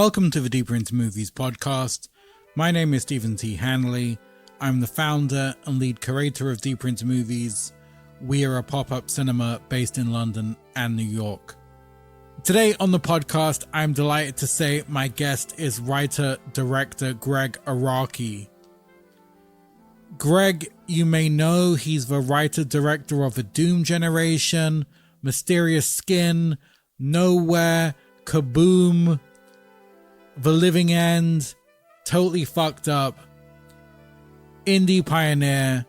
Welcome to the Deeper Into Movies podcast. My name is Stephen T. Hanley. I'm the founder and lead curator of Deeper Into Movies. We are a pop-up cinema based in London and New York. Today on the podcast, I'm delighted to say my guest is writer-director Gregg Araki. Gregg, you may know he's the writer-director of The Doom Generation, Mysterious Skin, Nowhere, Kaboom, The Living End, Totally Fucked Up, Indie Pioneer,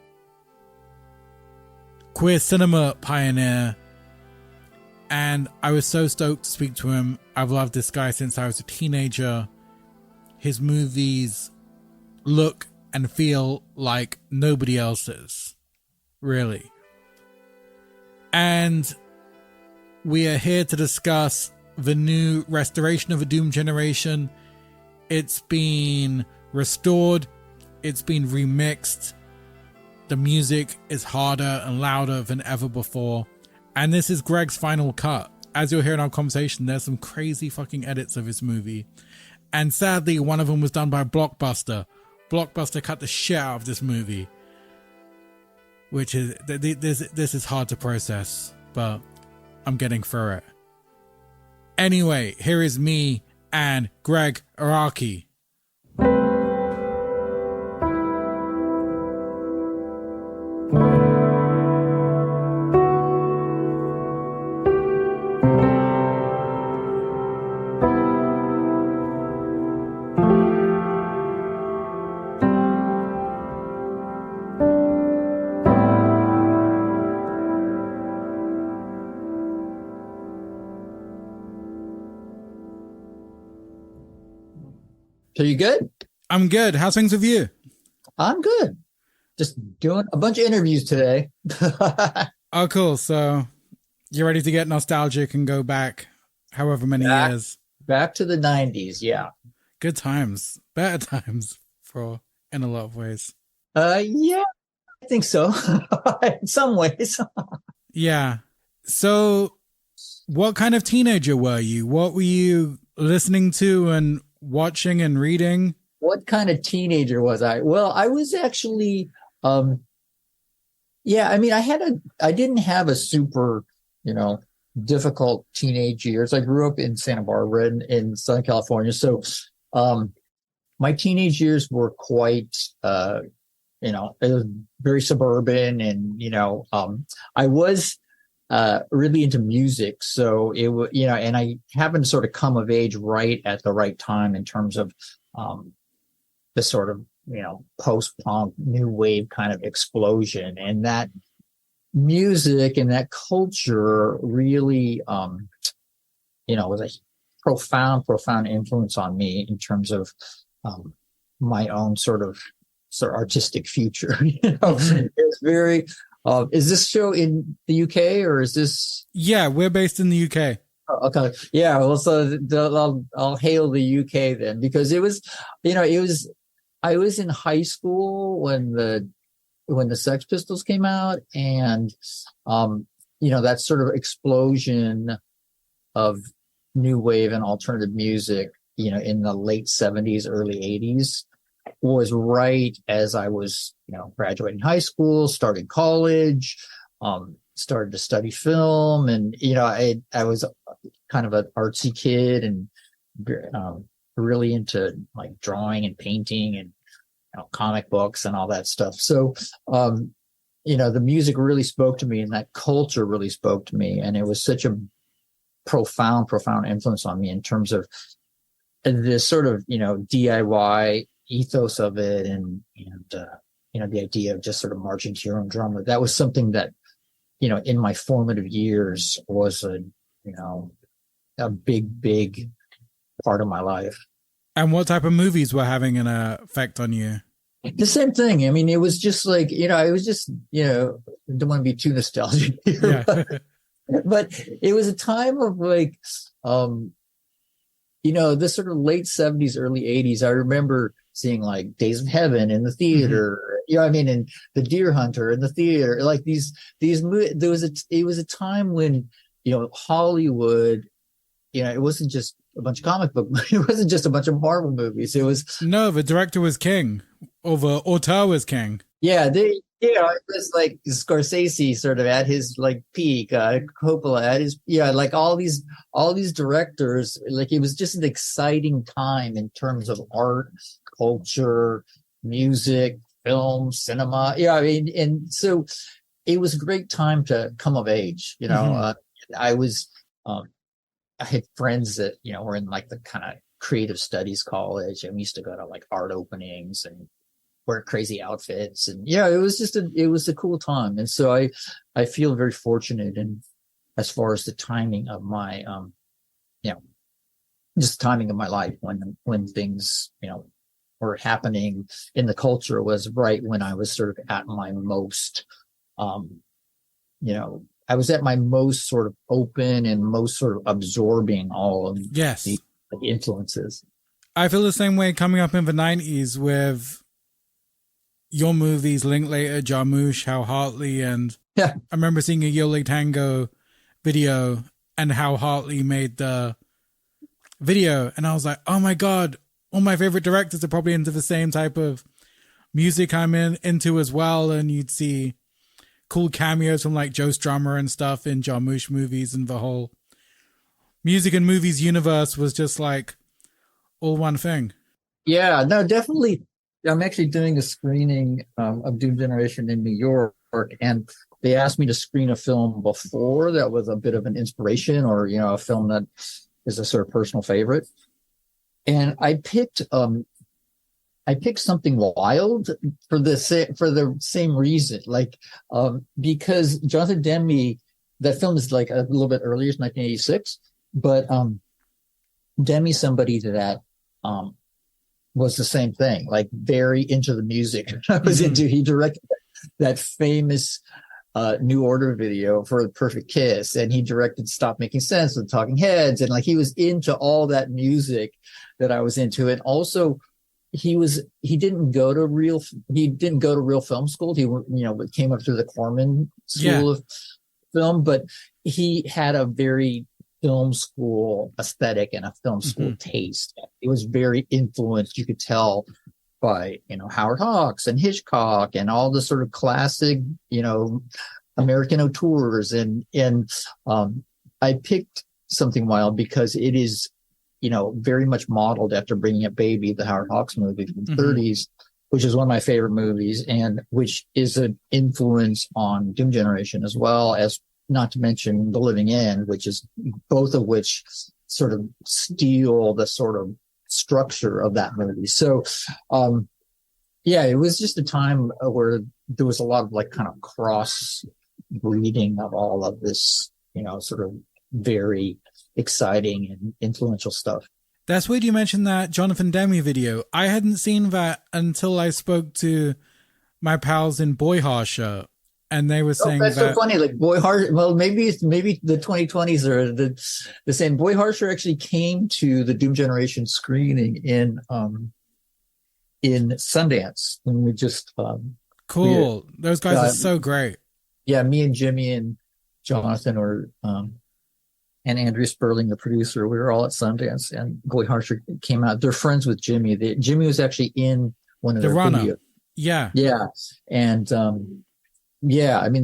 Queer Cinema Pioneer, and I was so stoked to speak to him. I've loved this guy since I was a teenager. His movies look and feel like nobody else's, really. And we are here to discuss the new restoration of A Doom Generation. It's been restored, it's been remixed, the music is harder and louder than ever before, and this is Gregg's final cut. As you'll hear in our conversation, there's some crazy fucking edits of this movie, and sadly one of them was done by Blockbuster. Blockbuster cut the shit out of this movie, which is, this is hard to process, but I'm getting through it. Anyway, here is me and Gregg Araki. So you good? I'm good. How's things with you? I'm good. Just doing a bunch of interviews today. Oh, cool. So you're ready to get nostalgic and go back however many years? Back to the 90s, yeah. Good times. Better times in a lot of ways. Yeah, I think so. In some ways. Yeah. So what kind of teenager were you? What were you listening to and watching and reading? What kind of teenager was I? Well, I was actually, I didn't have a super, difficult teenage years. I grew up in Santa Barbara in Southern California. So, my teenage years were quite, it was very suburban and, I was really into music. So it was, and I happened to sort of come of age right at the right time in terms of the sort of, post-punk new wave kind of explosion. And that music and that culture really, was a profound influence on me in terms of my own sort of artistic future. It was very, is this show in the UK or is this? Yeah, we're based in the UK. Oh, okay. Yeah. Well, so I'll hail the UK then, because it was, I was in high school when the Sex Pistols came out, and, that sort of explosion of new wave and alternative music, in the late 70s, early 80s was right as I was, graduating high school, started college, started to study film. And, I was kind of an artsy kid and really into like drawing and painting and comic books and all that stuff. So, the music really spoke to me and that culture really spoke to me. And it was such a profound influence on me in terms of this sort of, DIY ethos of it and the idea of just sort of marching to your own drummer. That was something that, in my formative years was a big part of my life. And what type of movies were having an effect on you? The same thing. I mean, it was just like, it was just, don't want to be too nostalgic here, Yeah. but it was a time of like, this sort of late 70s, early 80s. I remember seeing like Days of Heaven in the theater, and The Deer Hunter in the theater, like these, it was a time when, Hollywood, it wasn't just, a bunch of comic book. It wasn't just a bunch of Marvel movies. It was No, the director was king, or the auteur was king. yeah, it was like Scorsese sort of at his like peak, Coppola at his like all these directors. Like it was just an exciting time in terms of art, culture, music, film, cinema. Yeah, I mean, and so it was a great time to come of age. I was, I had friends that were in like the kind of creative studies college, and we used to go to like art openings and wear crazy outfits, and it was a cool time. And so I feel very fortunate, and as far as the timing of my just timing of my life when things were happening in the culture was right when I was sort of at my most I was at my most sort of open and most sort of absorbing all of Yes. the influences. I feel the same way coming up in the 90s with your movies, Linklater, Jarmusch, Hal Hartley, and Yeah. I remember seeing a Yo La Tango video and Hal Hartley made the video, and I was like, oh my God, all my favorite directors are probably into the same type of music I'm into as well. And you'd see cool cameos from like Joe Strummer and stuff in Jarmusch movies, and the whole music and movies universe was just like all one thing. Yeah, no, definitely. I'm actually doing a screening of Doom Generation in New York, and they asked me to screen a film before that was a bit of an inspiration, or a film that is a sort of personal favorite. And I picked Something Wild for the same reason, like because Jonathan Demme, that film is like a little bit earlier, it's 1986, but Demme's somebody that was the same thing, like very into the music I was into. He directed that famous New Order video for The Perfect Kiss, and he directed Stop Making Sense with Talking Heads, and like he was into all that music that I was into. And also he didn't go to real film school. He came up through the Corman School of Film, but he had a very film school aesthetic and a film school taste. It was very influenced, you could tell, by Howard Hawks and Hitchcock and all the sort of classic American auteurs. And I picked Something Wild because it is very much modeled after Bringing Up Baby, the Howard Hawks movie from the 30s, which is one of my favorite movies, and which is an influence on Doom Generation, as well as, not to mention, The Living End, which is both of which sort of steal the sort of structure of that movie. So, it was just a time where there was a lot of like kind of cross breeding of all of this, sort of very exciting and influential stuff. That's weird you mentioned that Jonathan Demme video. I hadn't seen that until I spoke to my pals in Boy Harsher, and they were saying that's so funny. Like Boy Harsher, well, maybe the 2020s are the same. Boy Harsher actually came to the Doom Generation screening in Sundance when we just cool. Those guys are so great. Yeah, me and Jimmy and Jonathan were and Andrea Sperling, the producer, we were all at Sundance, and Boy Harsher came out. They're friends with Jimmy. Jimmy was actually in one of their videos. Yeah. And I mean,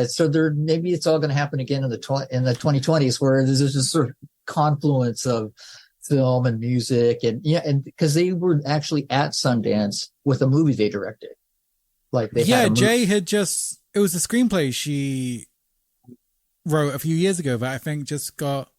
so maybe it's all going to happen again in the 2020s, where there's this sort of confluence of film and music, and because they were actually at Sundance with a movie they directed. Like Jay had just, it was a screenplay she wrote a few years ago that I think just got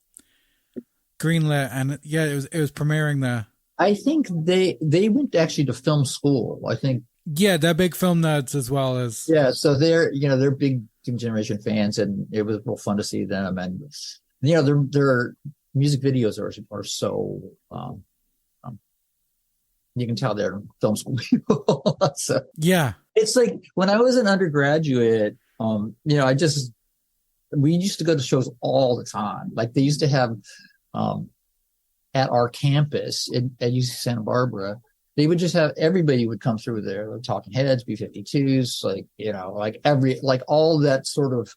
greenlit, and it was premiering there. I think they went actually to film school, I think. Yeah, they're big film nerds as well as. Yeah, so they're big Doom Generation fans, and it was real fun to see them. And their music videos are so you can tell they're film school people. So yeah, it's like when I was an undergraduate, we used to go to shows all the time. Like they used to have at our campus at UC Santa Barbara, they would just have, everybody would come through there, like Talking Heads, B-52s, like all that sort of,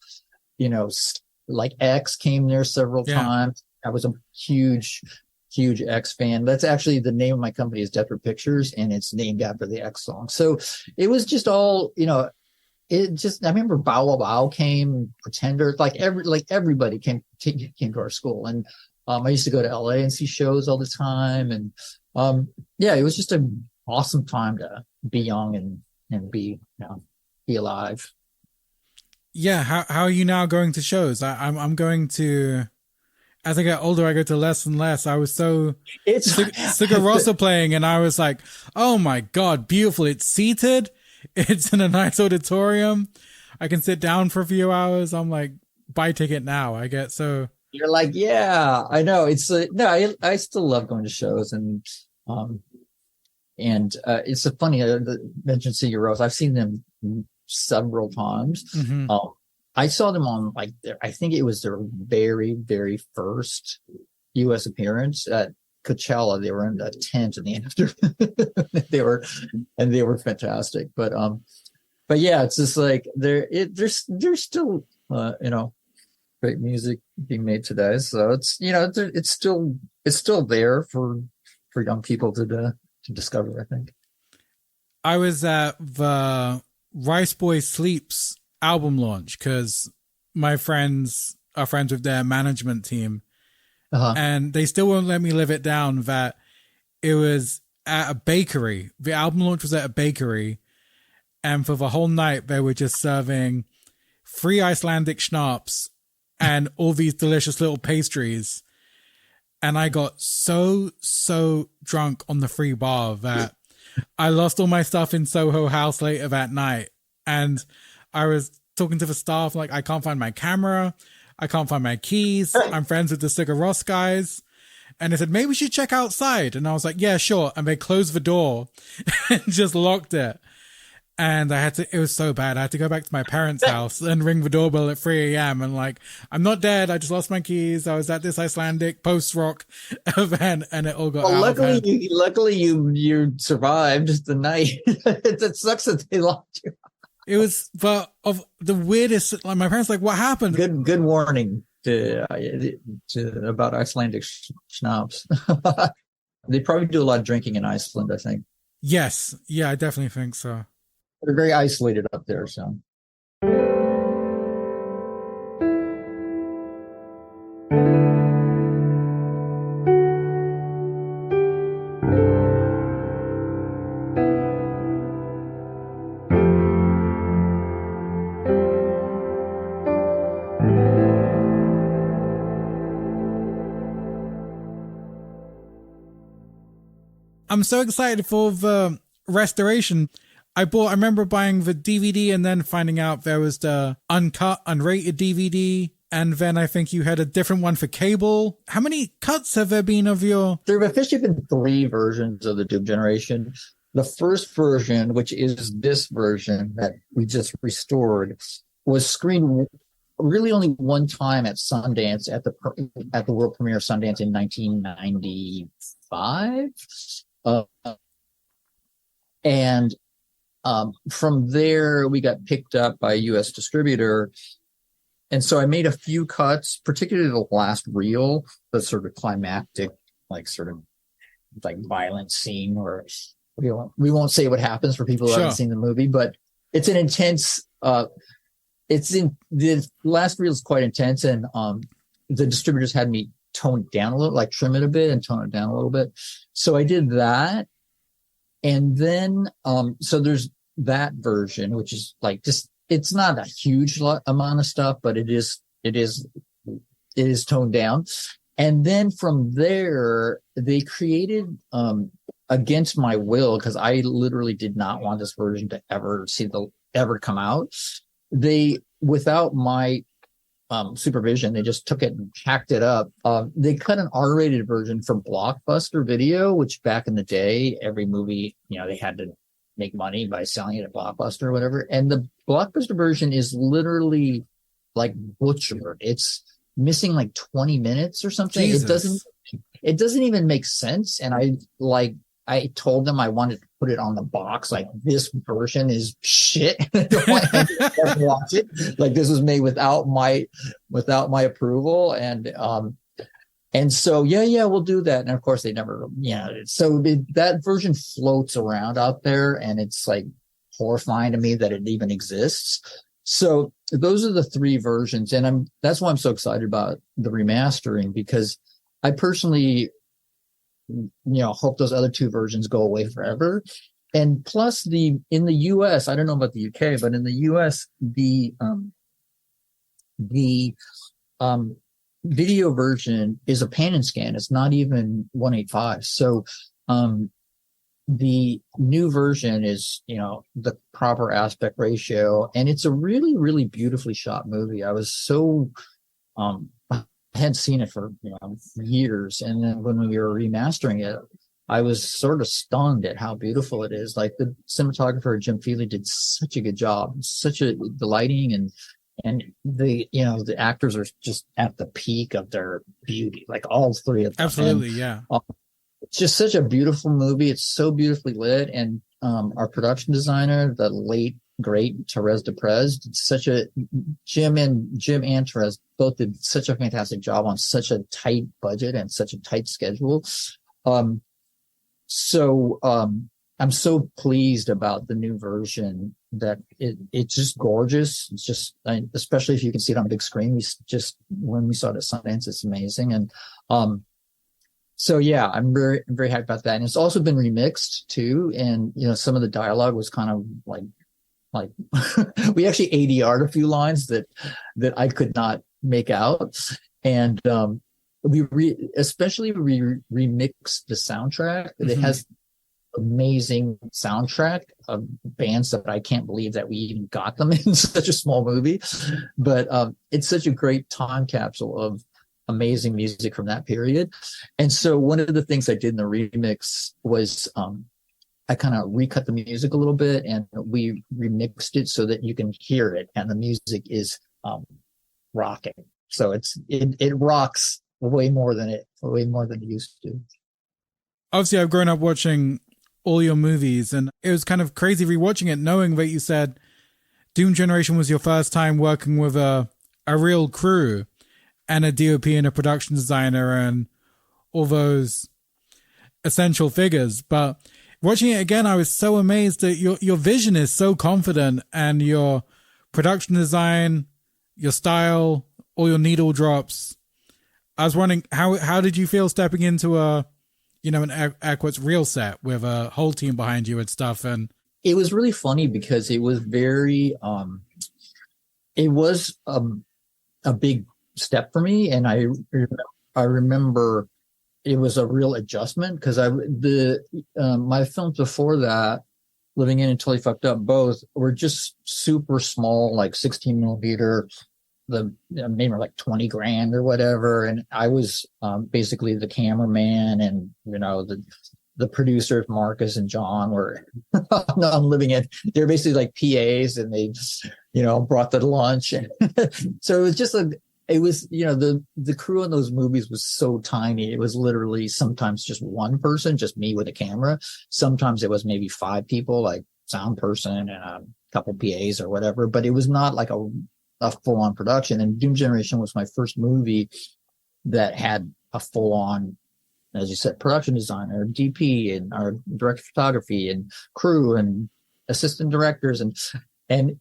like X came there several times. That was a huge huge X fan. That's actually the name of my company is Desperate Pictures, and it's named after the X song. So it was just all, it just, I remember Bow Wow Wow came, Pretender, everybody came to our school. And I used to go to LA and see shows all the time. And it was just an awesome time to be young and be alive. Yeah. How are you now going to shows? I'm going to, as I get older, I go to less and less. I was it's Sigur Rós playing, and I was like, oh my God, beautiful. It's seated. It's in a nice auditorium. I can sit down for a few hours. I'm like, buy ticket now. I get so. You're like, yeah, I know. It's no, I still love going to shows, and it's a funny. Mention Sigur Rós. I've seen them several times. Mm-hmm. I saw them on I think it was their very, very first U.S. appearance at Coachella. They were in a tent in the afternoon. they were fantastic. But yeah, it's just like there's still great music being made today. So it's it's still there for young people to discover, I think. I was at the Rice Boys Sleeps album launch because my friends are friends with their management team. And they still won't let me live it down that it was at a bakery. The album launch was at a bakery, and for the whole night they were just serving free Icelandic schnapps and all these delicious little pastries. And I got so drunk on the free bar that I lost all my stuff in Soho House later that night. And I was talking to the staff, like, I can't find my camera. I can't find my keys. I'm friends with the Sigur Rós guys. And they said, maybe we should check outside. And I was like, yeah, sure. And they closed the door and just locked it. And it was so bad. I had to go back to my parents' house and ring the doorbell at 3 a.m. and like, I'm not dead. I just lost my keys. I was at this Icelandic post-rock event and it all got out of hand. Luckily you survived the night. It sucks that they locked you. It was of the weirdest. Like my parents, like, what happened? Good warning to about Icelandic schnapps. They probably do a lot of drinking in Iceland, I think. Yes, yeah, I definitely think so. They're very isolated up there, so. I'm so excited for the restoration. I remember buying the DVD and then finding out there was the uncut, unrated DVD. And then I think you had a different one for cable. How many cuts have there been of your? There have officially been 3 versions of the Doom Generation. The first version, which is this version that we just restored, was screened really only one time at Sundance, at the world premiere of Sundance in 1995. And from there, we got picked up by a U.S. distributor. And so I made a few cuts, particularly the last reel, the sort of climactic, violent scene, or we won't say what happens for people who haven't seen the movie, but it's an intense, the last reel is quite intense. And the distributors had me tone it down a little, like trim it a bit and tone it down a little bit. So I did that. And then, so there's that version, which is like just, it's not a huge amount of stuff, but it is toned down. And then from there, they created, against my will, because I literally did not want this version to ever come out. They, without my supervision, they just took it and hacked it up. They cut an R-rated version from Blockbuster Video, which back in the day, every movie, they had to make money by selling it at Blockbuster or whatever. And the Blockbuster version is literally like butchered. It's missing like 20 minutes or something. Jesus. It doesn't even make sense. And I told them I wanted to put it on the box, like, this version is shit. I don't want anyone to ever watch it. Like, this was made without my approval. And And so, yeah, we'll do that. And of course, they never, so that version floats around out there, and it's like horrifying to me that it even exists. So those are the three versions, and that's why I'm so excited about the remastering, because I personally, hope those other two versions go away forever. And plus, in the US, I don't know about the UK, but in the US, the video version is a pan and scan. It's not even 185. So the new version is, the proper aspect ratio, and it's a really, really beautifully shot movie. I was so I hadn't seen it for years, and then when we were remastering it, I was sort of stunned at how beautiful it is. Like, the cinematographer Jim Feely did such a good job. The lighting and the actors are just at the peak of their beauty, like all three of them. Absolutely, yeah. It's just such a beautiful movie. It's so beautifully lit, and our production designer, the late great Therese Deprez, did Jim and Therese both did such a fantastic job on such a tight budget and such a tight schedule. So I'm so pleased about the new version, that it's just gorgeous. It's just, especially if you can see it on big screen. When we saw it at Sundance, it's amazing. And so yeah, I'm very, very happy about that. And it's also been remixed too. And some of the dialogue was kind of like we actually ADR'd a few lines that I could not make out. And we remixed the soundtrack. Mm-hmm. It has amazing soundtrack of bands that I can't believe that we even got them in such a small movie. But it's such a great time capsule of amazing music from that period. And so one of the things I did in the remix was I kind of recut the music a little bit, and we remixed it so that you can hear it, and the music is rocking. So it rocks way more than it used to. Obviously, I've grown up watching all your movies, and it was kind of crazy rewatching it, knowing that you said Doom Generation was your first time working with a real crew and a DOP and a production designer and all those essential figures. But watching it again, I was so amazed that your vision is so confident, and your production design, your style, all your needle drops. I was wondering, how did you feel stepping into an air quotes real set with a whole team behind you and stuff? And it was really funny because it was very it was a big step for me, and I remember it was a real adjustment, because my films before that, Living In and Totally Fucked Up, both were just super small, like 16 millimeter. Maybe like 20 grand or whatever, and I was basically the cameraman, and the producers Marcus and John were on Living It. They're basically like PAs, and they brought the lunch, and so it was just the crew in those movies was so tiny. It was literally sometimes just one person, just me with a camera. Sometimes it was maybe 5 people, like sound person and a couple PAs or whatever, but it was not like a full-on production. And Doom Generation was my first movie that had a full-on, as you said, production designer, DP, and our director of photography, and crew, and assistant directors, and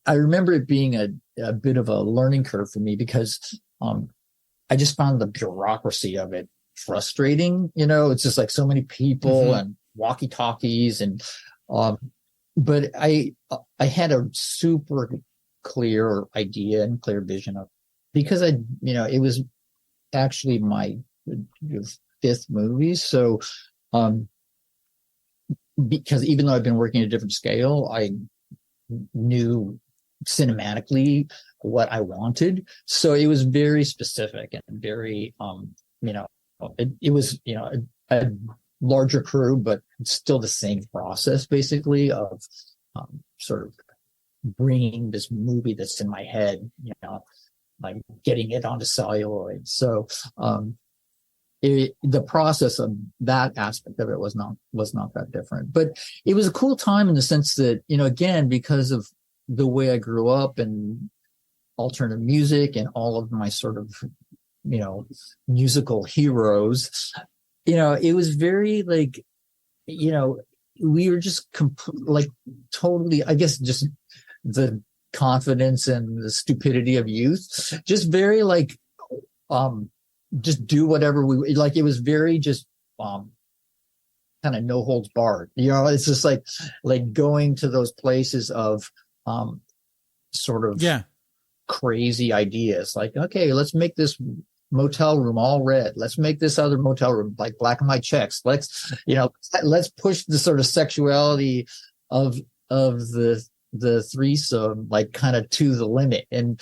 I remember it being a bit of a learning curve for me, because I just found the bureaucracy of it frustrating. It's just like so many people, mm-hmm. and walkie-talkies, and but I had a super clear idea and clear vision of, because it was actually my 5th movie. So, because even though I've been working at a different scale, I knew cinematically what I wanted. So it was very specific and very, it was, a larger crew, but still the same process basically of sort of bringing this movie that's in my head, like getting it onto celluloid. So the process of that aspect of it was not that different, but it was a cool time in the sense that, again, because of the way I grew up and alternative music and all of my sort of musical heroes. It was very like, we were just like totally, I guess, just the confidence and the stupidity of youth, just very like, just do whatever we like. It was very just, kind of no holds barred. It's just like going to those places of, sort of crazy ideas. Like, okay, let's make this motel room all red. Let's make this other motel room like black and white checks. Let's push the sort of sexuality of the threesome like kind of to the limit. And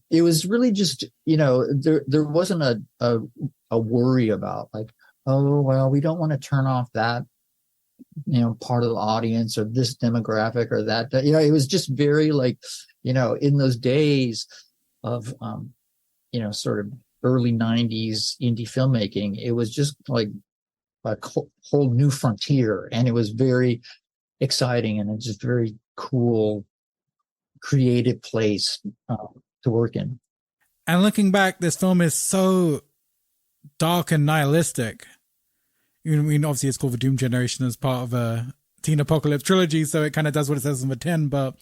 it was really just, there wasn't a worry about like, oh well, we don't want to turn off that part of the audience or this demographic or that. It was just very like, in those days of sort of early 90s indie filmmaking, it was just like a whole new frontier, and it was very exciting, and it's just very cool, creative place to work in. And looking back, this film is so dark and nihilistic. I mean, obviously it's called The Doom Generation as part of a teen apocalypse trilogy, so it kind of does what it says on the tin. But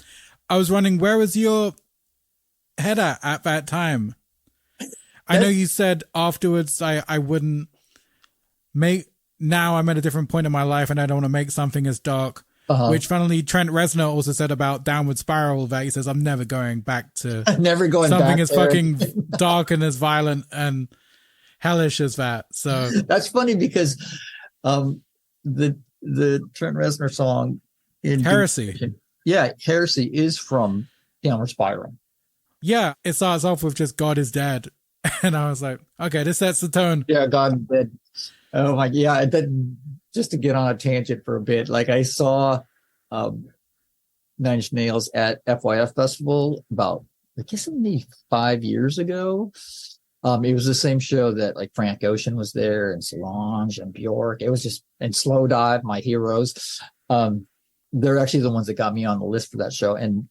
I was wondering, where was your head at that time? I know you said afterwards I wouldn't make, now I'm at a different point in my life and I don't want to make something as dark, which funnily Trent Reznor also said about Downward Spiral, that he says, I'm never going back to never going something back as there. Fucking dark and as violent and hellish as that. So that's funny because the Trent Reznor song in Heresy. Heresy is from Downward Spiral. Yeah, it starts off with just God is dead. And I was like, okay, this sets the tone. Yeah, God is dead. Oh my, yeah. Just to get on a tangent for a bit, like I saw Nine Inch Nails at FYF Festival about, I guess maybe 5 years ago. It was the same show that like Frank Ocean was there, and Solange and Bjork. It was just, and Slow Dive, my heroes. They're actually the ones that got me on the list for that show. And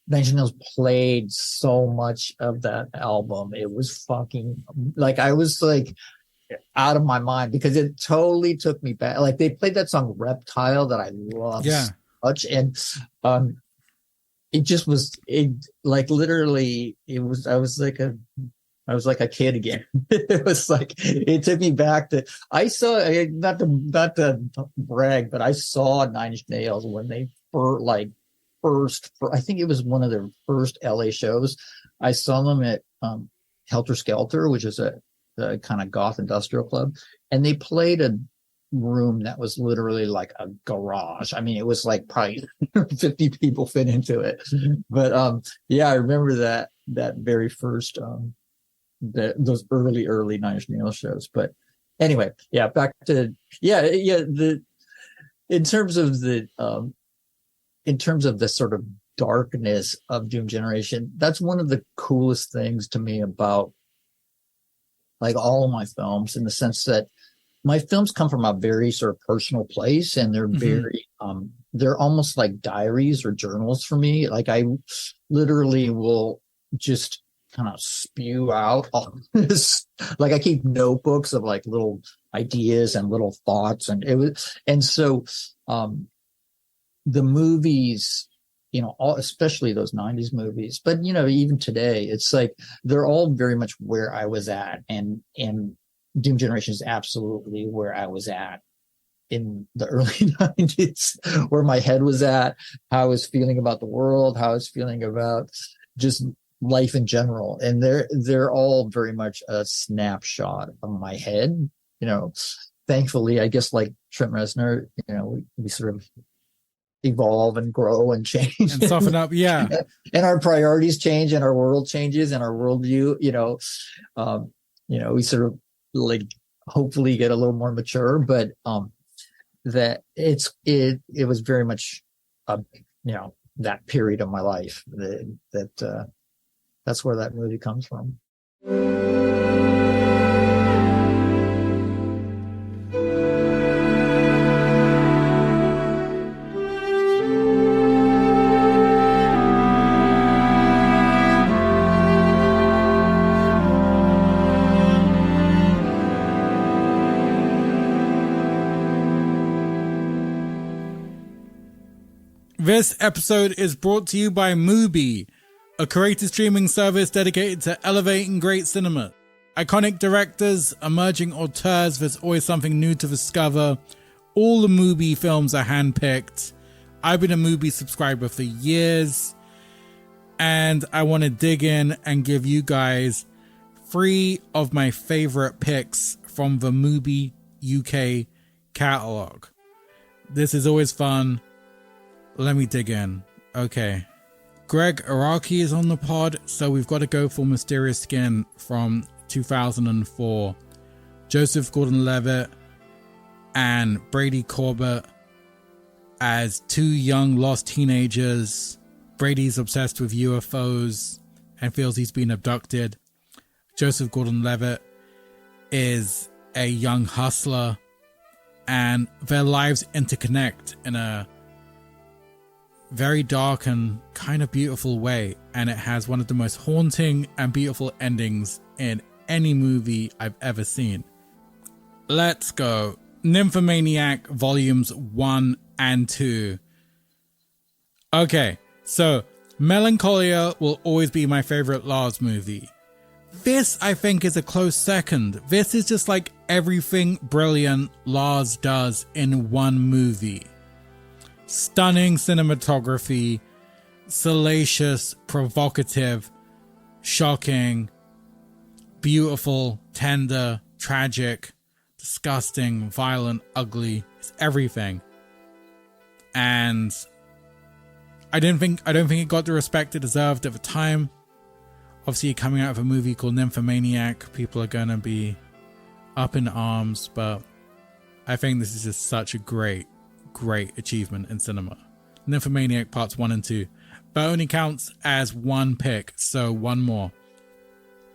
Nine Inch Nails played so much of that album. It was fucking like, I was like out of my mind because it totally took me back. Like they played that song Reptile that I love so much. And it just was, like literally it was, I was like a kid again. It was like, it took me back to, I saw, not to brag, but I saw Nine Inch Nails when they were like, I think it was one of their first LA shows. I saw them at Helter Skelter, which is a kind of goth industrial club, and they played a room that was literally like a garage. I mean, it was like probably 50 people fit into it. But I remember that very first those early Nine Inch Nails shows. But anyway, back to in terms of the sort of darkness of Doom Generation, that's one of the coolest things to me about like all of my films, in the sense that my films come from a very sort of personal place, and they're very, they're almost like diaries or journals for me. Like I literally will just kind of spew out all this. Like I keep notebooks of like little ideas and little thoughts, and so the movies, especially those 90s movies, but even today, it's like they're all very much where I was at, and Doom Generation is absolutely where I was at in the early 90s, where my head was at, how I was feeling about the world, how I was feeling about just life in general. And they're all very much a snapshot of my head. Thankfully, I guess like Trent Reznor, we sort of evolve and grow and change and soften up. Yeah. And our priorities change, and our world changes, and our worldview, we sort of like hopefully get a little more mature, but that it was very much that period of my life that's where that movie comes from. This episode is brought to you by Mubi, a creator streaming service dedicated to elevating great cinema. Iconic directors, emerging auteurs, there's always something new to discover. All the Mubi films are handpicked. I've been a Mubi subscriber for years, and I want to dig in and give you guys 3 of my favorite picks from the Mubi UK catalog. This is always fun. Let me dig in. Okay. Gregg Araki is on the pod, so we've got to go for Mysterious Skin from 2004. Joseph Gordon-Levitt and Brady Corbett as 2 young lost teenagers. Brady's obsessed with UFOs and feels he's been abducted. Joseph Gordon-Levitt is a young hustler, and their lives interconnect in a very dark and kind of beautiful way, and it has one of the most haunting and beautiful endings in any movie I've ever seen. Let's go. Nymphomaniac Volumes 1 and 2. Okay, so Melancholia will always be my favorite Lars movie. This, I think, is a close second. This is just like everything brilliant Lars does in one movie. Stunning cinematography, salacious, provocative, shocking, beautiful, tender, tragic, disgusting, violent, ugly. It's everything. And I don't think it got the respect it deserved at the time. Obviously, coming out of a movie called Nymphomaniac, people are gonna be up in arms, but I think this is just such a great achievement in cinema. Nymphomaniac parts 1 and 2, but only counts as one pick, so one more.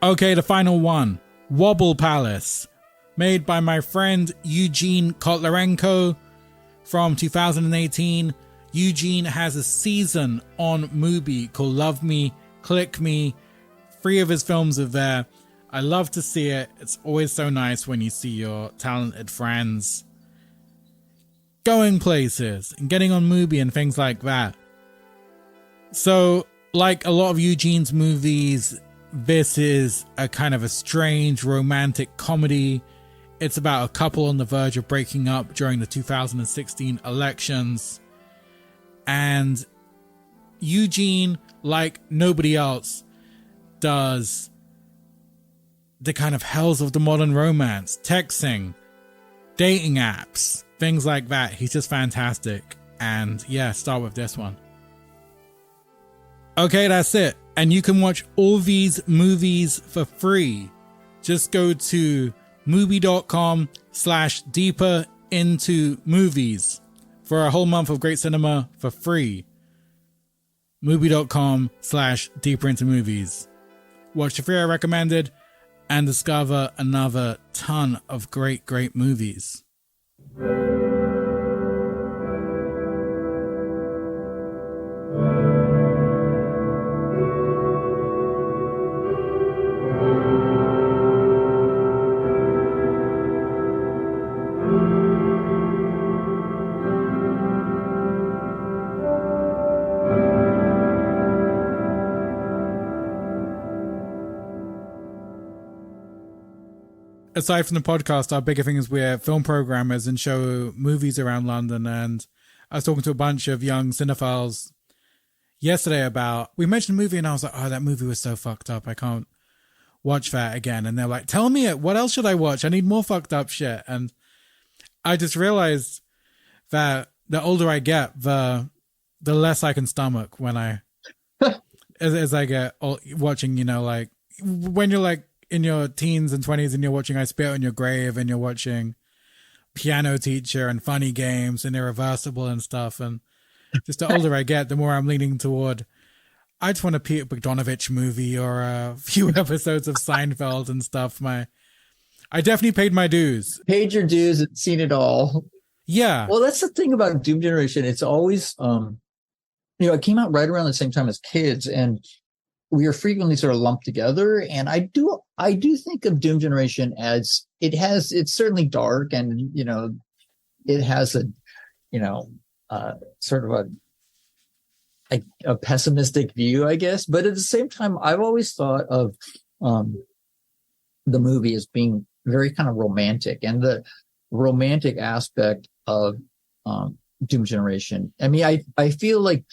Okay, the final one, Wobble Palace, made by my friend Eugene Kotlarenko from 2018. Eugene has a season on Mubi called Love Me, Click Me. 3 of his films are there. I love to see it. It's always so nice when you see your talented friends going places and getting on Mubi and things like that. So, like a lot of Eugene's movies, this is a kind of a strange romantic comedy. It's about a couple on the verge of breaking up during the 2016 elections. And Eugene, like nobody else, does the kind of hells of the modern romance, texting, dating apps, things like that. He's just fantastic. And yeah, start with this one. Okay, that's it. And you can watch all these movies for free. Just go to Mubi.com/deeper into movies for a whole month of great cinema for free. Mubi.com/deeper into movies. Watch the 3 I recommended and discover another ton of great movies. Aside from the podcast, our bigger thing is we're film programmers and show movies around London. And I was talking to a bunch of young cinephiles yesterday about, we mentioned a movie and I was like, oh, that movie was so fucked up. I can't watch that again. And they're like, tell me it. What else should I watch? I need more fucked up shit. And I just realized that the older I get, the less I can stomach when as I get watching, you know, like when you're like, in your teens and 20s and you're watching I Spit on Your Grave and you're watching Piano Teacher and Funny Games and Irreversible and stuff, and just the older I get, the more I'm leaning toward I just want a Peter Bogdanovich movie or a few episodes of Seinfeld and stuff. I definitely paid my dues. Paid your dues and seen it all. Yeah. Well, that's the thing about Doom Generation. It's always it came out right around the same time as Kids, and we are frequently sort of lumped together. And I do think of Doom Generation as it's certainly dark, and it has a sort of a a pessimistic view, I guess. But at the same time, I've always thought of the movie as being very kind of romantic, and the romantic aspect of Doom Generation. I mean, I feel like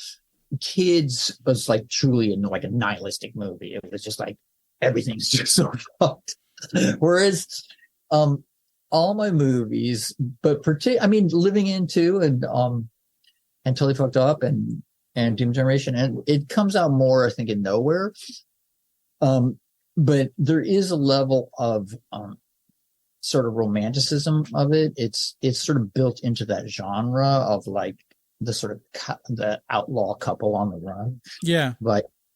Kids was like truly like a nihilistic movie. It was just like everything's just so fucked. Whereas all my movies, but I mean, Living In too, and Totally Fucked Up and Doom Generation, and it comes out more, I think, in Nowhere. But there is a level of sort of romanticism of it. It's sort of built into that genre of like the sort of the outlaw couple on the run. Yeah.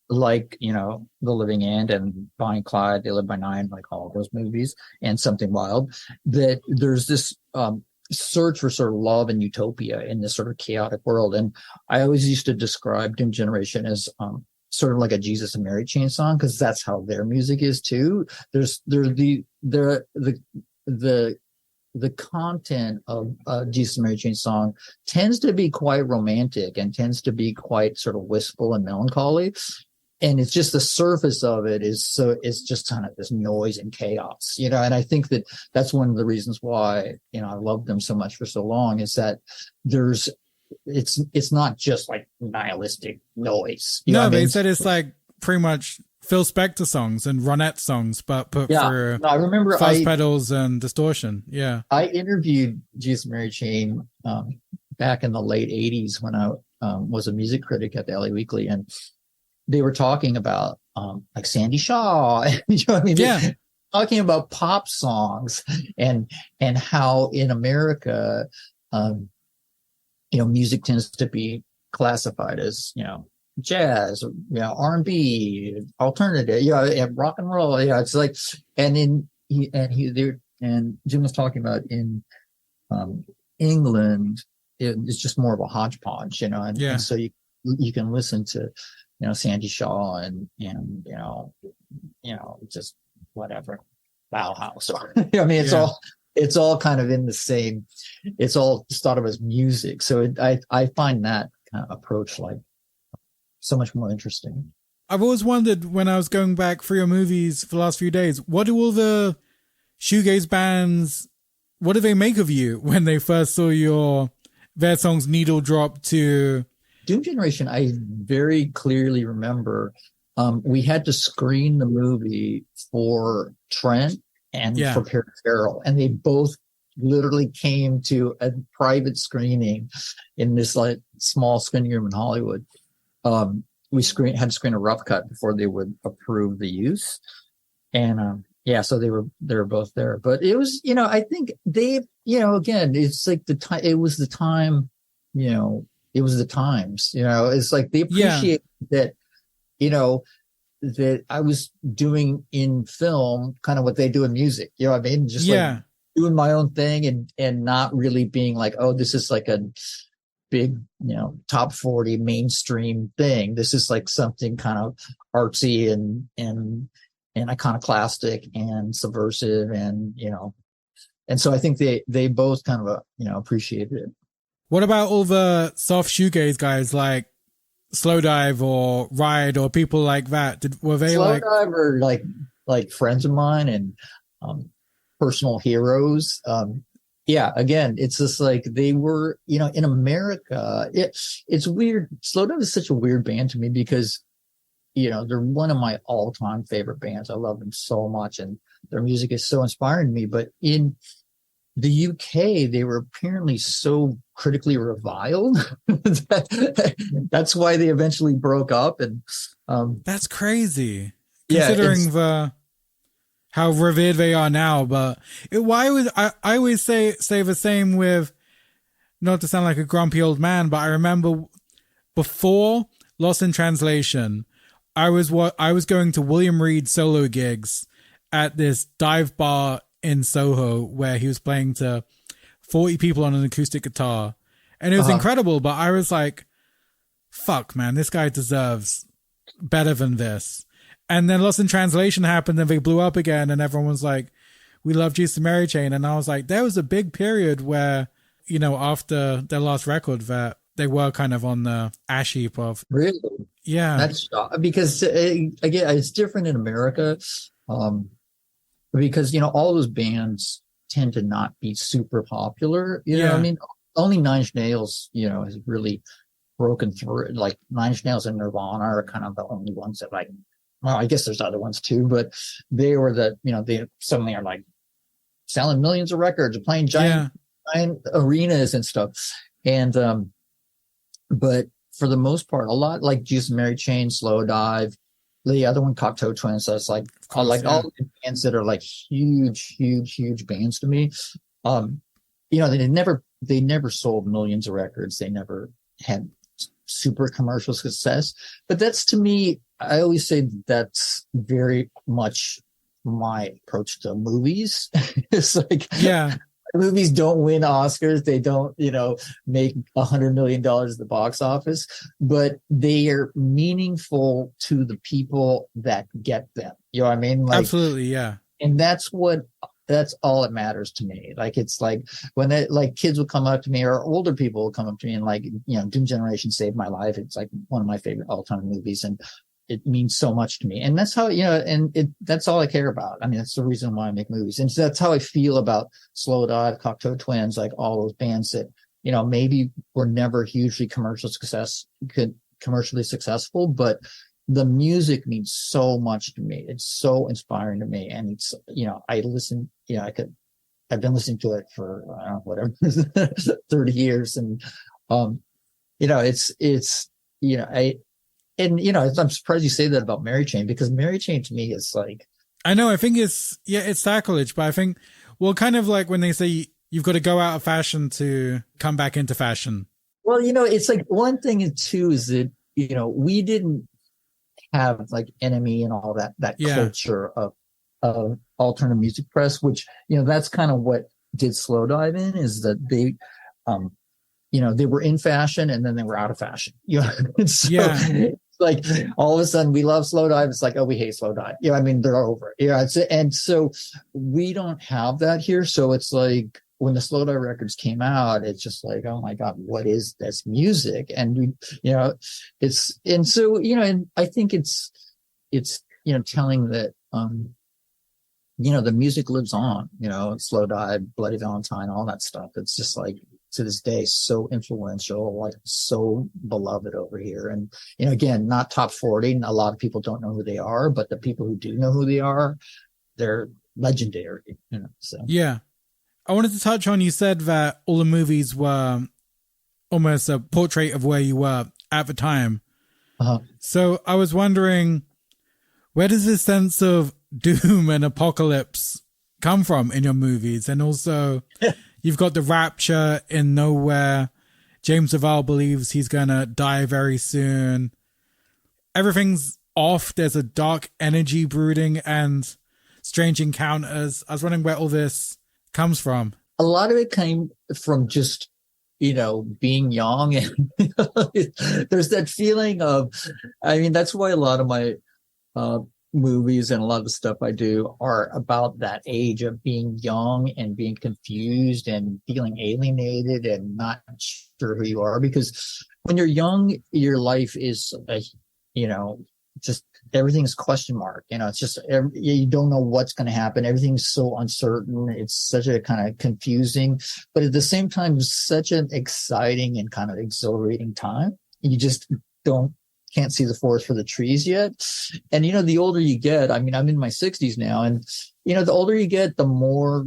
Like, you know, The Living End and Bonnie and Clyde, They Live by Nine, like all of those movies, and Something Wild, that there's this search for sort of love and utopia in this sort of chaotic world. And I always used to describe Doom Generation as sort of like a Jesus and Mary Chain song, because that's how their music is too. The content of Jesus and Mary Chain song tends to be quite romantic and tends to be quite sort of wistful and melancholy. And it's just the surface of it it's just kind of this noise and chaos, you know. And I think that's one of the reasons why, you know, I loved them so much for so long, is that it's not just like nihilistic noise. No, they said it's like pretty much Phil Spector songs and Ronette songs, but put through I remember fuzz pedals and distortion. Yeah. I interviewed Jesus and Mary Chain back in the late 80s when I was a music critic at the LA Weekly, and they were talking about like Sandy Shaw, you know what I mean? Yeah. Talking about pop songs and how in America, you know, music tends to be classified as, you know, jazz, you know, R&B, alternative, you know, rock and roll. Yeah, it's like, and Jim was talking about in England, it's just more of a hodgepodge, you know, and so you can listen to, you know, Sandy Shaw and you know, just whatever, Bauhaus, or I mean, it's all kind of in the same. It's all just thought of as music. So I find that kind of approach like so much more interesting. I've always wondered, when I was going back through your movies for the last few days, what do all the shoegaze bands, what do they make of you when they first saw their songs needle drop to Doom Generation? I very clearly remember we had to screen the movie for Trent and for Perry Farrell, and they both literally came to a private screening in this like small screening room in Hollywood. We had to screen a rough cut before they would approve the use, and so they were both there. But it was, you know, I think they, you know, again, it's like the time. It was the time, you know. It was the times, you know. It's like they appreciate that, you know, that I was doing in film kind of what they do in music. You know what I mean? Just like doing my own thing and not really being like, oh, this is like a big, you know, top 40 mainstream thing. This is like something kind of artsy and iconoclastic and subversive, and, you know, and so I think they both kind of, you know, appreciated it. What about all the soft shoegaze guys like Slowdive or Ride or people like that? Were they Slowdive are like friends of mine and personal heroes. Again, it's just like they were, you know, in America. It's weird. Slowdive is such a weird band to me because, you know, they're one of my all-time favorite bands. I love them so much, and their music is so inspiring to me. But in the UK, they were apparently so critically reviled that's why they eventually broke up. And that's crazy, considering how revered they are now. But I always say the same with, not to sound like a grumpy old man, but I remember before Lost in Translation, I was going to William Reed solo gigs at this dive bar in Soho where he was playing to 40 people on an acoustic guitar, and it was incredible. But I was like, fuck, man, this guy deserves better than this. And then Lost in Translation happened, and they blew up again, and everyone was like, we love Jesus and Mary Chain. And I was like, there was a big period where, you know, after their last record, that they were kind of on the ash heap of. Really? Yeah. That's because again, it's different in America, because all those bands tend to not be super popular. I mean, only Nine Inch Nails, has really broken through. Like Nine Inch Nails and Nirvana are kind of the only ones that well, I guess there's other ones too, but they were they suddenly are like selling millions of records, playing giant arenas and stuff. And but for the most part, a lot like Jesus and Mary Chain, Slow Dive, the other one, Cocteau Twins. So it's like all the bands that are like huge bands to me. They never sold millions of records. They never had super commercial success. But that's, to me, I always say that's very much my approach to movies. It's like, movies don't win Oscars. They don't, make $100 million at the box office, but they are meaningful to the people that get them. You know what I mean? Like, absolutely. Yeah. And that's all that matters to me. Like, it's like when kids will come up to me, or older people will come up to me and like, Doom Generation saved my life. It's like one of my favorite all-time movies. And it means so much to me. And that's how, that's all I care about. I mean, that's the reason why I make movies. And so that's how I feel about Slow Dive, Cocteau Twins, like all those bands that, maybe were never hugely commercially successful, but the music means so much to me. It's so inspiring to me. And it's, I listen, I've been listening to it for, I don't know, whatever, 30 years. And, I'm surprised you say that about Mary Chain, because Mary Chain to me is like, I know, I think it's sacrilege, but I think, well, kind of like when they say you've got to go out of fashion to come back into fashion. Well, it's like one thing too is that, we didn't have like Enemy and all that culture of alternative music press, which, that's kind of what did Slow Dive in, is that they, they were in fashion and then they were out of fashion. It's like all of a sudden we love Slow Dive. It's like, oh, we hate Slow Dive. I mean, they're over it. And so we don't have that here. So it's like when the Slow Dive records came out, it's just like, oh my God, what is this music? And we, and I think it's telling that, the music lives on, Slow Dive, Bloody Valentine, all that stuff. It's just like, to this day, so influential, like so beloved over here. And, again, not top 40. A lot of people don't know who they are, but the people who do know who they are, they're legendary, so. Yeah. I wanted to touch on, you said that all the movies were almost a portrait of where you were at the time. Uh-huh. So I was wondering, where does this sense of doom and apocalypse come from in your movies? And also, you've got the rapture in Nowhere. James Duval believes he's going to die very soon. Everything's off. There's a dark energy brooding and strange encounters. I was wondering where all this comes from. A lot of it came from just, being young. And there's that feeling of, that's why a lot of my movies and a lot of the stuff I do are about that age of being young and being confused and feeling alienated and not sure who you are. Because when you're young, your life is, just everything's question mark. It's just, you don't know what's going to happen. Everything's so uncertain. It's such a kind of confusing, but at the same time, such an exciting and kind of exhilarating time. You just can't see the forest for the trees yet. And, the older you get, I'm in my 60s now. And, the older you get, the more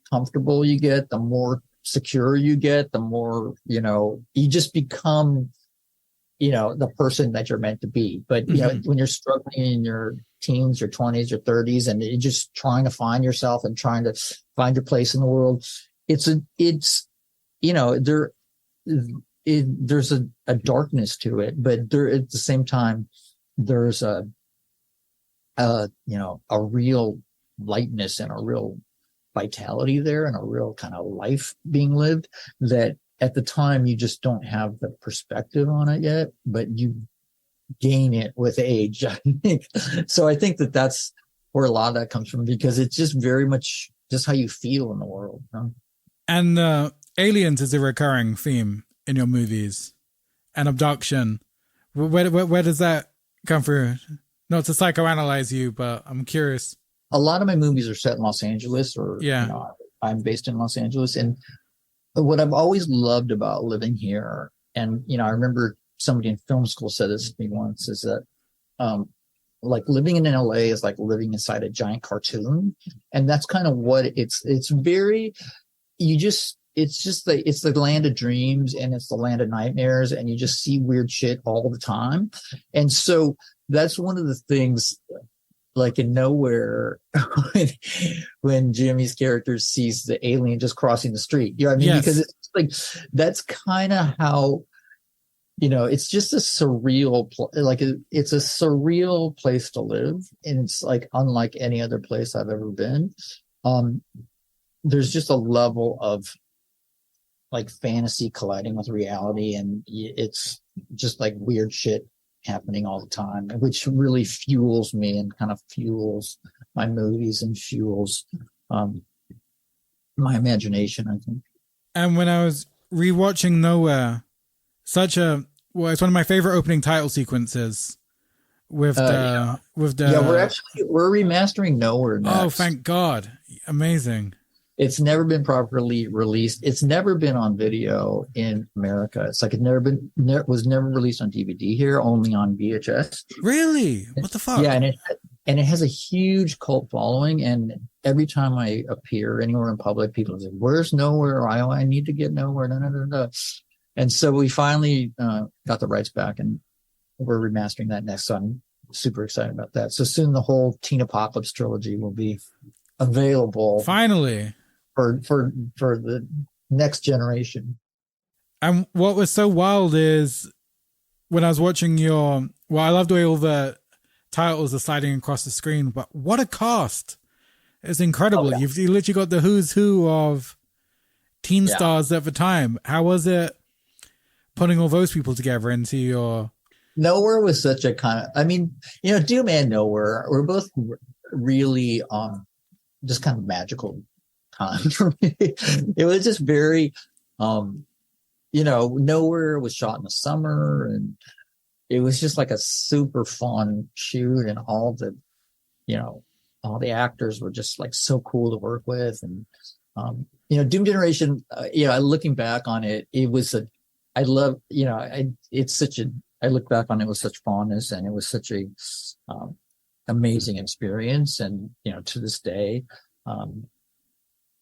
comfortable you get, the more secure you get, the more, you just become, the person that you're meant to be. But, when you're struggling in your teens, your 20s, your 30s, and you're just trying to find yourself and trying to find your place in the world, there's a darkness to it, but there at the same time, there's a real lightness and a real vitality there and a real kind of life being lived that at the time you just don't have the perspective on it yet, but you gain it with age, I think. So I think that's where a lot of that comes from, because it's just very much just how you feel in the world. And aliens is a recurring theme in your movies. and abduction. Where does that come through? Not to psychoanalyze you, but I'm curious. A lot of my movies are set in Los Angeles, or I'm based in Los Angeles. And what I've always loved about living here, and I remember somebody in film school said this to me once, is that like living in LA is like living inside a giant cartoon. And that's kind of what it's very, it's the land of dreams, and it's the land of nightmares, and you just see weird shit all the time. And so that's one of the things, like in Nowhere, when Jimmy's character sees the alien just crossing the street, you know what I mean? Yes. Because it's like, that's kind of how, it's just a surreal, it's a surreal place to live. And it's like unlike any other place I've ever been. There's just a level of like fantasy colliding with reality, and it's just like weird shit happening all the time, which really fuels me and kind of fuels my movies and fuels my imagination, I think. And when I was rewatching Nowhere, it's one of my favorite opening title sequences with the we're remastering Nowhere next. Oh, thank God. Amazing. It's never been properly released. It's never been on video in America. It's like it was never released on DVD here, only on VHS. Really? What the fuck? Yeah, and it has a huge cult following. And every time I appear anywhere in public, people say, "Where's Nowhere? I need to get Nowhere." No. And so we finally got the rights back, and we're remastering that next. So I'm super excited about that. So soon the whole Teen Apocalypse trilogy will be available. Finally. For the next generation. And what was so wild is when I was watching I loved the way all the titles are sliding across the screen, but what a cast. It's incredible. Oh, yeah. You literally got the who's who of teen stars at the time. How was it putting all those people together into your... Nowhere was such a kind of... Doom and Nowhere were both really just kind of magical time for me. It was just very Nowhere was shot in the summer, and it was just like a super fun shoot, and all the actors were just like so cool to work with. And Doom Generation, looking back on it, it was I look back on it with such fondness, and it was such a amazing experience. And to this day,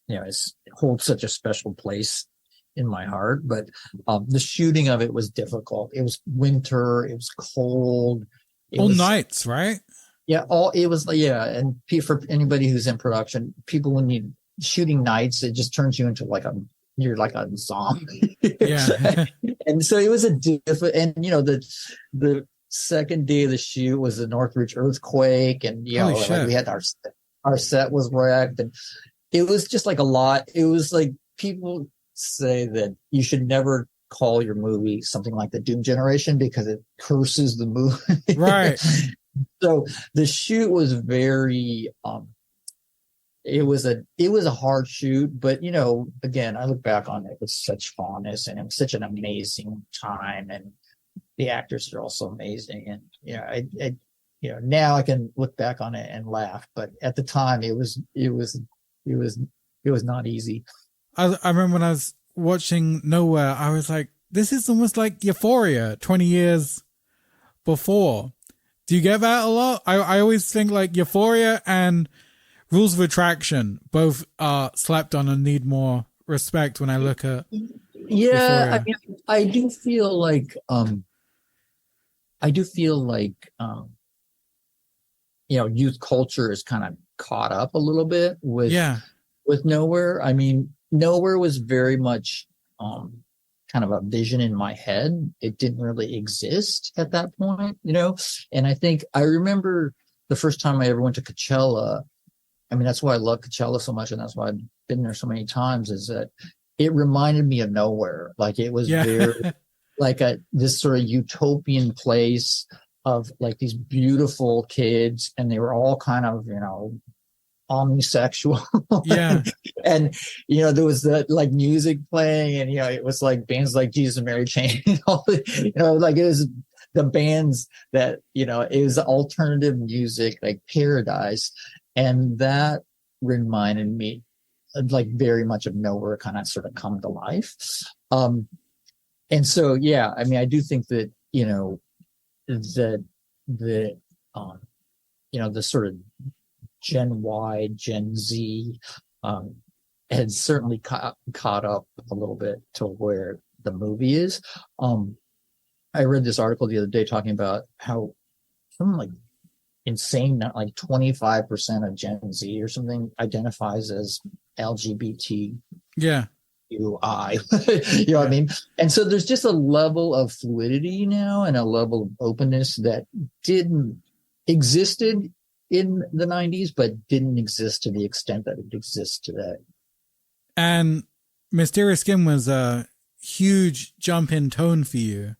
it holds such a special place in my heart. But the shooting of it was difficult. It was winter. It was cold. Nights, right? Yeah. And for anybody who's in production, people, when you shooting nights, it just turns you into you're like a zombie. Yeah. And so it was a different, and the second day of the shoot was the Northridge earthquake, and we had our set was wrecked, and it was just like a lot. It was like, people say that you should never call your movie something like the Doom Generation because it curses the movie. Right. So the shoot was very, it was a hard shoot, but again, I look back on it with such fondness, and it was such an amazing time, and the actors are also amazing. And now I can look back on it and laugh, but at the time it was not easy. I remember when I was watching Nowhere, I was like, this is almost like Euphoria 20 years before. Do you get that a lot? I always think like Euphoria and Rules of Attraction both are slept on and need more respect when I look at Euphoria. I do feel like youth culture is kind of caught up a little bit with Nowhere. Nowhere was very much kind of a vision in my head. It didn't really exist at that point, and I remember the first time I ever went to Coachella. That's why I love Coachella so much, and that's why I've been there so many times, is that it reminded me of Nowhere. Like, it was very like this sort of utopian place of like these beautiful kids, and they were all kind of, omnisexual. Yeah. And there was that like music playing, and it was like bands like Jesus and Mary Chain, and all like it was the bands that it was alternative music, like Paradise, and that reminded me like very much of Nowhere kind of sort of come to life. And so yeah, I mean, I do think that that the the sort of Gen Y, Gen Z had certainly caught up a little bit to where the movie is. I read this article the other day talking about how something like insane, not like 25% of Gen Z or something identifies as LGBT. Yeah. UI. What I mean? And so there's just a level of fluidity now and a level of openness that existed in the 90s, but didn't exist to the extent that it exists today. And Mysterious Skin was a huge jump in tone for you.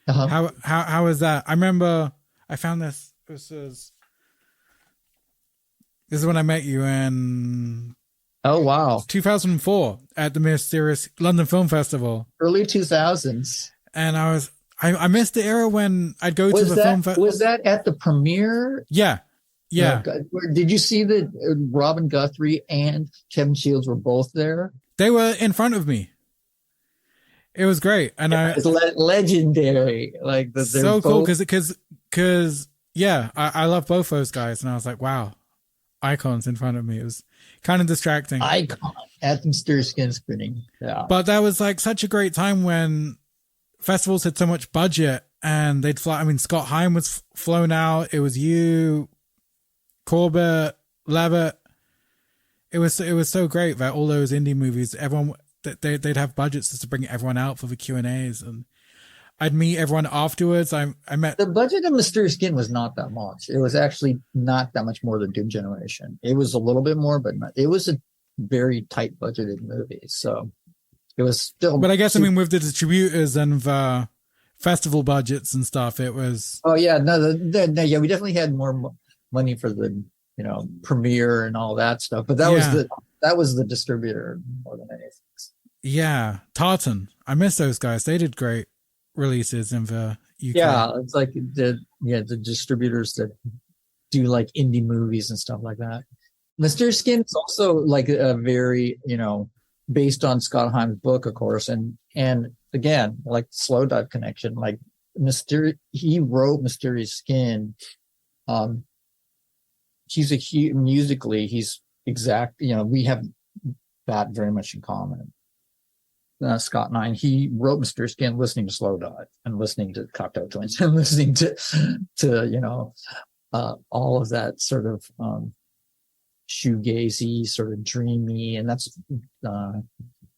Uh-huh. How was that? I remember I found this. This is when I met you in Oh wow, 2004 at the Mysterious London Film Festival, early 2000s. And I missed the era when I'd go to the film festival. Was that at the premiere? Yeah. Did you see that Robin Guthrie and Kevin Shields were both there? They were in front of me. It was great, and it's legendary. Like so cool because yeah, I love both those guys, and I was like, wow, icons in front of me. It was kind of distracting. Icon at the Mysterious Skin screening. Yeah, but that was like such a great time when festivals had so much budget and they'd fly. I mean, Scott Heim was flown out. It was you, Corbett, Levitt. It was so great that all those indie movies, everyone they'd have budgets just to bring everyone out for the Q&As, and I'd meet everyone afterwards. I met the budget of Mysterious Skin was not that much. It was actually not that much more than Doom Generation. It was a little bit more, but it was a very tight budgeted movie. So it was still. But I guess I mean with the distributors and the festival budgets and stuff, it was. Oh yeah, no, yeah, we definitely had more money for the premiere and all that stuff. But that was the distributor more than anything. Yeah, Tartan. I miss those guys. They did great releases in the UK. Yeah, it's like the distributors that do like indie movies and stuff like that. Mysterious Skin is also like a very, based on Scott Heim's book, of course, and again, like Slow Dive Connection, like he wrote Mysterious Skin. Musically, he's exact. We have that very much in common. Scott and I, he wrote Mysterious Skin listening to Slow Dive and listening to Cocktail Twins and listening to all of that sort of shoegazy, sort of dreamy, and that's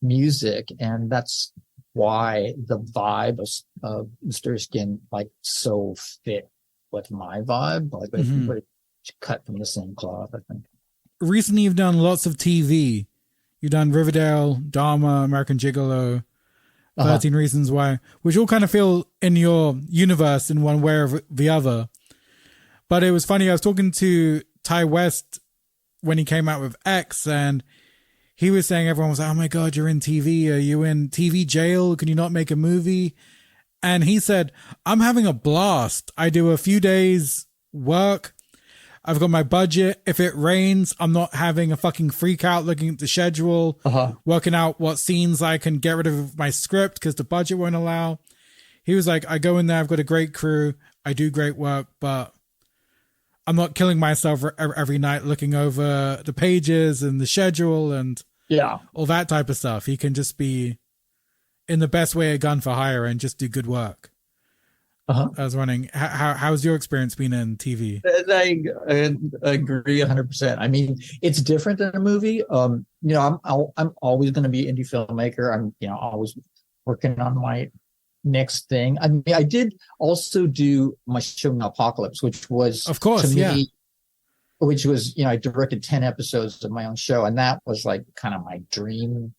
music, and that's why the vibe of Mysterious Skin like so fit with my vibe, like everybody cut from the same cloth, I think. Recently, you've done lots of TV. You've done Riverdale, Dharma, American Gigolo, 13 Reasons Why, which all kind of feel in your universe in one way or the other. But it was funny, I was talking to Ty West when he came out with X, and he was saying, everyone was like, oh my God, you're in TV. Are you in TV jail? Can you not make a movie? And he said, I'm having a blast. I do a few days work. I've got my budget. If it rains, I'm not having a fucking freak out looking at the schedule, working out what scenes I can get rid of my script because the budget won't allow. He was like, I go in there, I've got a great crew, I do great work, but I'm not killing myself every night looking over the pages and the schedule and all that type of stuff. He can just be in the best way a gun for hire and just do good work. I was wondering, how's your experience been in TV? I agree 100%. I mean, it's different than a movie. I'm always going to be an indie filmmaker. I'm, always working on my next thing. I mean, I did also do my show Apocalypse, which was, of course, to me, which was, I directed 10 episodes of my own show, and that was like kind of my dream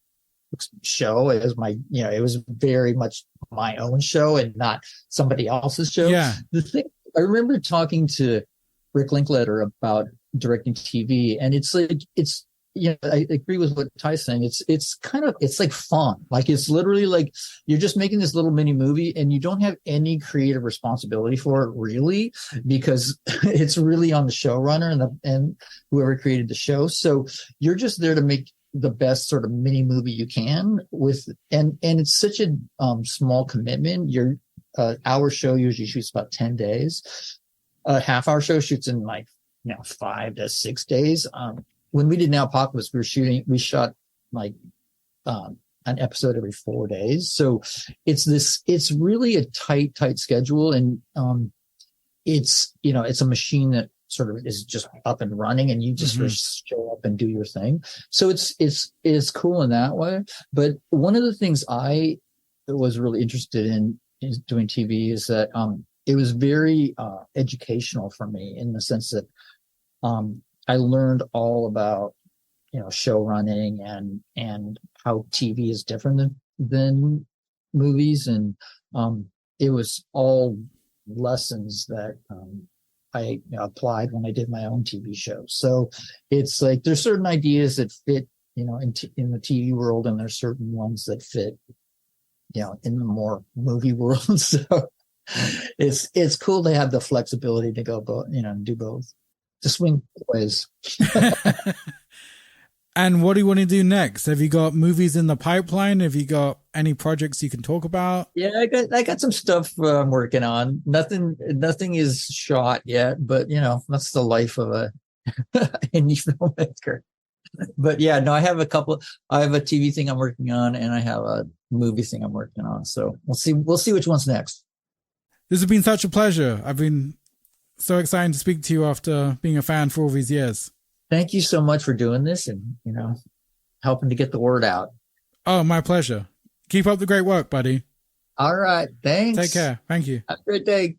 show. It was my, it was very much my own show and not somebody else's show. Yeah. The thing, I remember talking to Rick Linklater about directing TV, and it's like I agree with what Ty's saying. It's like fun. Like it's literally like you're just making this little mini movie, and you don't have any creative responsibility for it really, because it's really on the showrunner and whoever created the show. So you're just there to make the best sort of mini movie you can with, and it's such a small commitment. Your hour show usually shoots about 10 days. A half-hour show shoots in like 5 to 6 days. When we did Now Apocalypse, we shot like an episode every 4 days. So it's really a tight schedule. And it's a machine that sort of is just up and running, and you just sort of show up and do your thing. So it's cool in that way. But one of the things I was really interested in doing TV is that it was very educational for me, in the sense that I learned all about show running and how TV is different than movies, and it was all lessons that I applied when I did my own TV show. So it's like there's certain ideas that fit in the TV world, and there's certain ones that fit in the more movie world. So it's cool to have the flexibility to go both, do both, to swing ways. And what do you want to do next? Have you got movies in the pipeline? Have you got any projects you can talk about? Yeah, I got some stuff I'm working on. Nothing is shot yet, but that's the life of a indie filmmaker. But yeah, no, I have a TV thing I'm working on, and I have a movie thing I'm working on. So we'll see which one's next. This has been such a pleasure. I've been so excited to speak to you after being a fan for all these years. Thank you so much for doing this and, helping to get the word out. Oh, my pleasure. Keep up the great work, buddy. All right. Thanks. Take care. Thank you. Have a great day.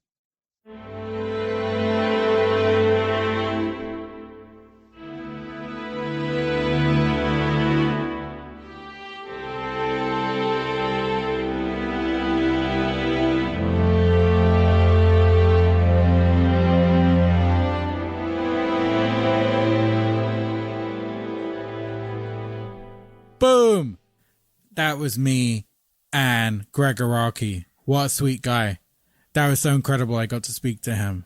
Boom! That was me and Gregg Araki. What a sweet guy. That was so incredible I got to speak to him.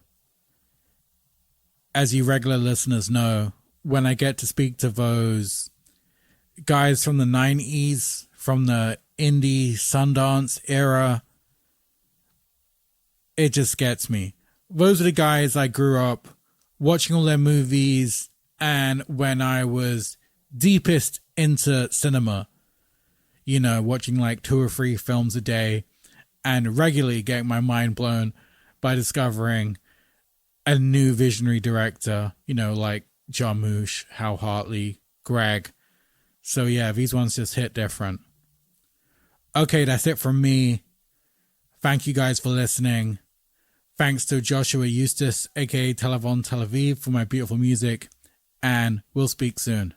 As you regular listeners know, when I get to speak to those guys from the 90s, from the indie Sundance era, it just gets me. Those are the guys I grew up watching all their movies, and when I was deepest into cinema, watching like 2 or 3 films a day, and regularly getting my mind blown by discovering a new visionary director, like Jarmusch, Hal Hartley, Gregg. So yeah, these ones just hit different. Okay, that's it from me. Thank you guys for listening. Thanks to Joshua Eustace, aka Televon Tel Aviv, for my beautiful music, and we'll speak soon.